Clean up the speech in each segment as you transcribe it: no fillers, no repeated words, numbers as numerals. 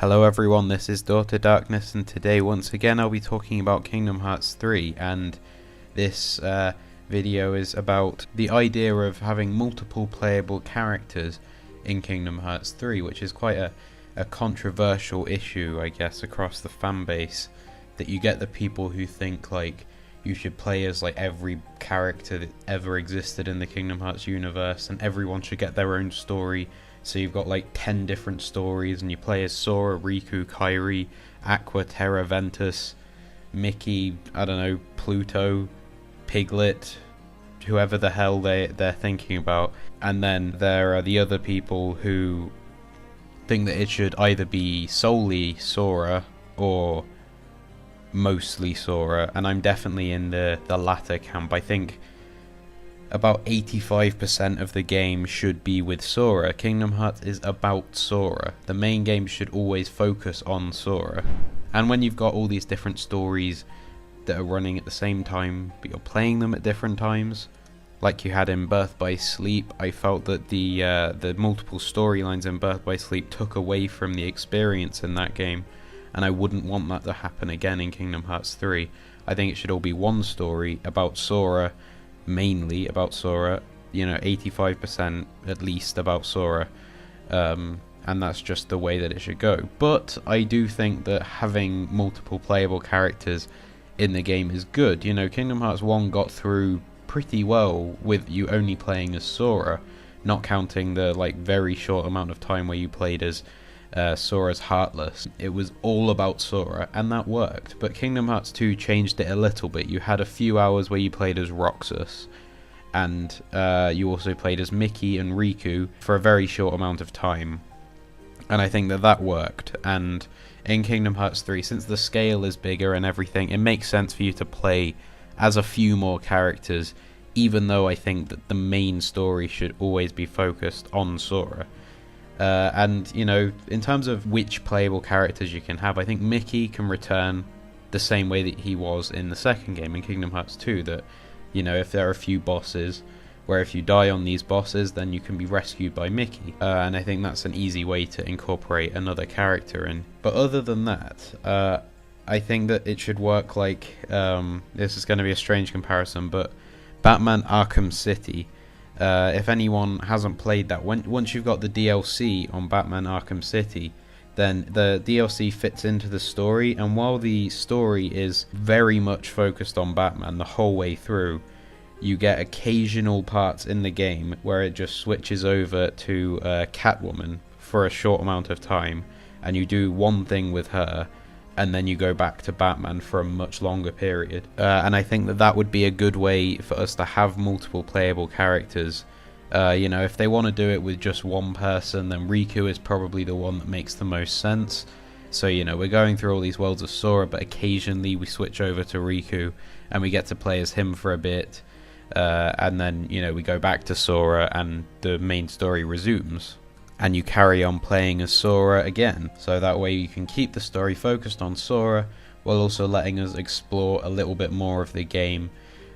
Hello everyone, this is Daughter Darkness, and today once again I'll be talking about Kingdom Hearts 3, and this video is about the idea of having multiple playable characters in Kingdom Hearts 3, which is quite a controversial issue, I guess, across the fan base, that you get the people who think like you should play as like every character that ever existed in the Kingdom Hearts universe, and everyone should get their own story. So you've got like 10 different stories, and you play as Sora, Riku, Kairi, Aqua, Terra, Ventus, Mickey, I don't know, Pluto, Piglet, whoever the hell they're thinking about. And then there are the other people who think that it should either be solely Sora or mostly Sora, and I'm definitely in the latter camp. I think about 85% of the game should be with Sora. Kingdom Hearts is about Sora. The main game should always focus on Sora. And when you've got all these different stories that are running at the same time, but you're playing them at different times, like you had in Birth by Sleep, I felt that the multiple storylines in Birth by Sleep took away from the experience in that game, and I wouldn't want that to happen again in Kingdom Hearts 3. I think it should all be one story about Sora, mainly about Sora, 85% at least about Sora, and that's just the way that it should go. But I do think that having multiple playable characters in the game is good. Kingdom Hearts 1 got through pretty well with you only playing as Sora, not counting the very short amount of time where you played as Sora's Heartless. It was all about Sora, and that worked. But Kingdom Hearts 2 changed it a little bit. You had a few hours where you played as Roxas, and you also played as Mickey and Riku for a very short amount of time, and I think that worked. And in Kingdom Hearts 3, since the scale is bigger and everything, it makes sense for you to play as a few more characters, even though I think that the main story should always be focused on Sora. And in terms of which playable characters you can have, I think Mickey can return the same way that he was in the second game, in Kingdom Hearts 2, that, if there are a few bosses where if you die on these bosses, then you can be rescued by Mickey. And I think that's an easy way to incorporate another character in. But other than that, I think that it should work like, this is going to be a strange comparison, but Batman Arkham City. If anyone hasn't played that, once you've got the DLC on Batman Arkham City, then the DLC fits into the story, and while the story is very much focused on Batman the whole way through, you get occasional parts in the game where it just switches over to Catwoman for a short amount of time, and you do one thing with her, and then you go back to Batman for a much longer period. And I think that would be a good way for us to have multiple playable characters. If they want to do it with just one person, then Riku is probably the one that makes the most sense. So, we're going through all these worlds of Sora, but occasionally we switch over to Riku, and we get to play as him for a bit. And then, we go back to Sora, and the main story resumes, and you carry on playing as Sora again. So that way you can keep the story focused on Sora, while also letting us explore a little bit more of the game.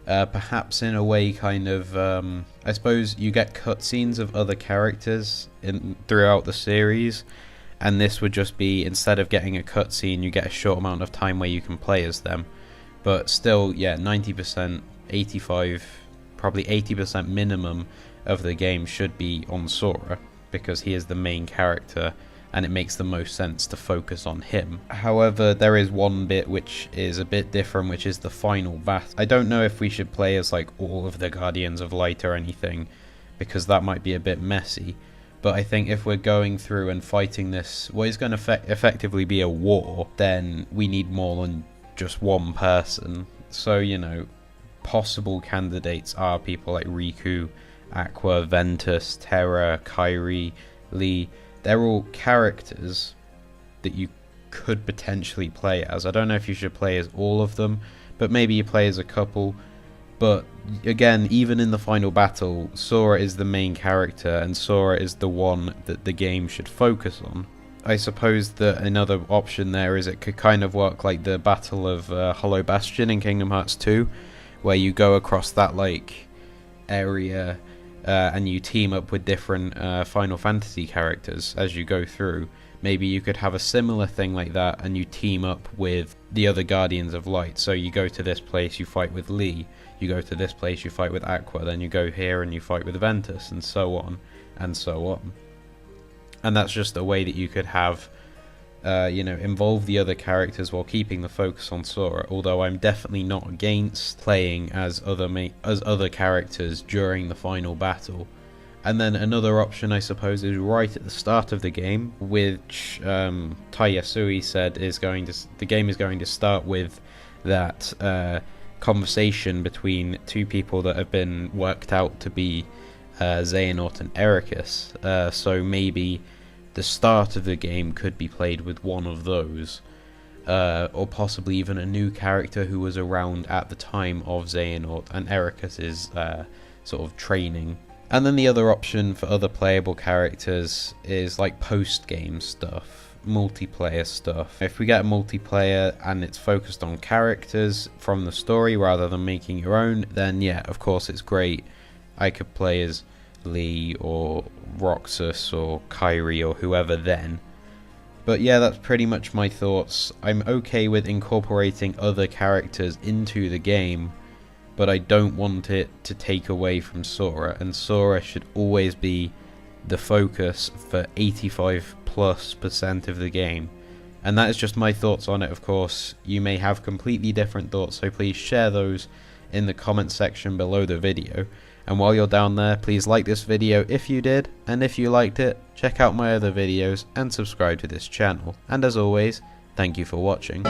Perhaps in a way kind of, I suppose you get cutscenes of other characters throughout the series, and this would just be, instead of getting a cutscene, you get a short amount of time where you can play as them. But still, 90%, 85%, probably 80% minimum of the game should be on Sora, because he is the main character, and it makes the most sense to focus on him. However, there is one bit which is a bit different, which is the final battle. I don't know if we should play as all of the Guardians of Light or anything, because that might be a bit messy. But I think if we're going through and fighting this, what is going to effectively be a war, then we need more than just one person. So, possible candidates are people like Riku, Aqua, Ventus, Terra, Kairi, Lee. They're all characters that you could potentially play as. I don't know if you should play as all of them, but maybe you play as a couple. But again, even in the final battle, Sora is the main character, and Sora is the one that the game should focus on. I suppose that another option there is it could kind of work like the Battle of Hollow Bastion in Kingdom Hearts 2, where you go across that area and you team up with different Final Fantasy characters as you go through. maybe you could have a similar thing like that, and you team up with the other Guardians of Light. So you go to this place, you fight with Lee, you go to this place, you fight with Aqua, then you go here and you fight with Ventus, and so on and so on. And that's just a way that you could have involve the other characters while keeping the focus on Sora, although I'm definitely not against playing as other characters during the final battle. And then another option, I suppose, is right at the start of the game, which Taiyasui said the game is going to start with that conversation between two people that have been worked out to be Xehanort and Ericus. So maybe the start of the game could be played with one of those, or possibly even a new character who was around at the time of Xehanort and Ericus's sort of training. And then the other option for other playable characters is like post-game stuff, multiplayer stuff. If we get a multiplayer and it's focused on characters from the story rather than making your own, then yeah, of course it's great. I could play as Lee or Roxas or Kyrie or whoever then. But yeah, that's pretty much my thoughts. I'm okay with incorporating other characters into the game, but I don't want it to take away from Sora, and Sora should always be the focus for 85+% of the game. And that is just my thoughts on it. Of course, you may have completely different thoughts, so please share those in the comment section below the video. And while you're down there, please like this video if you did, and if you liked it, check out my other videos and subscribe to this channel. And as always, thank you for watching.